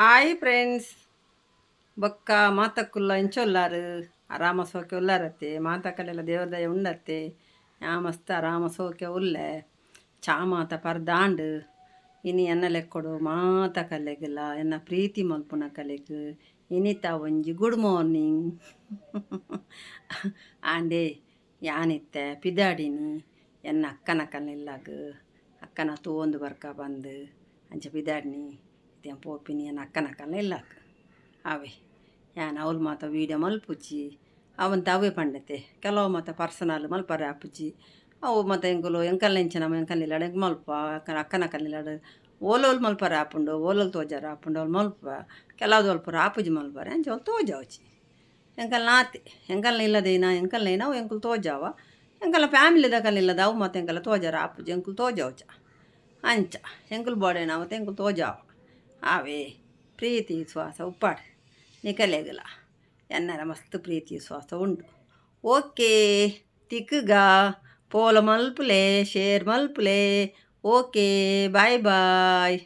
Hi friends, ಬೊಕ್ಕ ಮಾತಕ್ಕುಲ್ಲ ಇಂಚೊಲ್ಲಾರು ಆರಾಮ ಸೋಕೆ ಉಲ್ಲಾರತ್ತೆ ಮಾತಕ್ಕಲೆಲ್ಲ ದೇವ್ರ ದಯ ಉಂಡತ್ತೆ. ಯಾ ಮಸ್ತ್ ಆರಾಮ ಸೋಕೆ ಉಲ್ಲೆ ಚಾ ಮಾತ ಪರ್ದಾಂಡು ಇನಿ ಎನ್ನ ಲೆಕ್ಕೊಡು ಮಾತ ಕಲೆಗಿಲ್ಲ ಎನ್ನ ಪ್ರೀತಿ ಮಲ್ಪುನ ಕಲೆಗ್ ಇನಿತ ಒಂಜಿ ಗುಡ್ ಮಾರ್ನಿಂಗ್. ಆಂಡೆ ಯಾನಿತ್ತೆ ಪಿದಾಡಿನಿ ಎನ್ನ ಅಕ್ಕನ ಕಲ್ಲಿಲ್ಲಾಗ ಅಕ್ಕನ ತೂಂದು ಬರ್ಕ ಬಂದು ಅಂಚ ಪಿದಾಡಿನಿ ಇದೇನು ಪೋಪಿನಿ ಎನ್ನ ಅಕ್ಕನ ಕಲ್ಲ ಇಲ್ಲಾಗ ಅವೇ ಯಾನ್ ಅವ್ಲು ಮಾತ ವೀಡಿಯೋ ಮಲ್ಪುಜಿ ಅವಂತ ಅವೇ ಪಂಡತೆ ಕೆಲವು ಮಾತ ಪರ್ಸನಲ್ ಮಲ್ಪರೆ ಆಪುಜಿ ಅವು ಮತ್ತು ಎಂಕುಲು ಎಂಕಲ್ನ ಇಂಚ ಎಂಕಲ್ನಿಲ್ಲಾಡು ಎಂಕ್ ಮಲ್ಪ ಅಕ್ಕನ ಕಲ್ಲಿಲ್ಲಾಡು ಓಲೋಲ್ ಮಲ್ಪರೆ ಆಪುಂಡು ಓಲೋಲ್ ತೋಜಾರ ಆಪುಂಡು ಅವ್ಲು ಮಲ್ಪ ಕೆಲವು ಒಲ್ಪರ ಆಪುಜಿ ಮಲ್ಪರೆ ಅಂಚ ಅವ್ಲು ತೋಜಾವಚಿ ಎಂಕಲ್ನ ಆತೆ ಎಂಕಲ್ನ ಇಲ್ಲದೇನ ಎಂಕಲ್ನ ಏನ ಅವು ಎಂಕುಲು ತೋಜಾವ ಎಂಕಲ್ನ ಫ್ಯಾಮಿಲಿದ ಕಲ್ಲಿಲ್ಲದ ಅವು ಮತ್ತು ಎಂಕಲ್ಲ ತೋಜಾರ ಆಪುಜಿ ಎಂಕುಲು ತೋಜಾವಚ ಅಂಚ ಎಂಕುಲು ಬೋಡೇನ ಅವತ್ತು ಎಂಕುಲು ತೋಜಾವ ಅವೇ ಪ್ರೀತಿ ವಿಶ್ವಾಸ ಉಪ್ಪಾಡು ನಿಕಲೆಗಲ ಎನ್ನರ ಮಸ್ತ್ ಪ್ರೀತಿ ವಿಶ್ವಾಸ ಉಂಡು. ಓಕೆ ತಿಕ್ಕಗ ಪೋಲ ಮಲ್ಪುಲೆ ಶೇರ್ ಮಲ್ಪುಲೆ. ಓಕೆ ಬಾಯ್ ಬಾಯ್.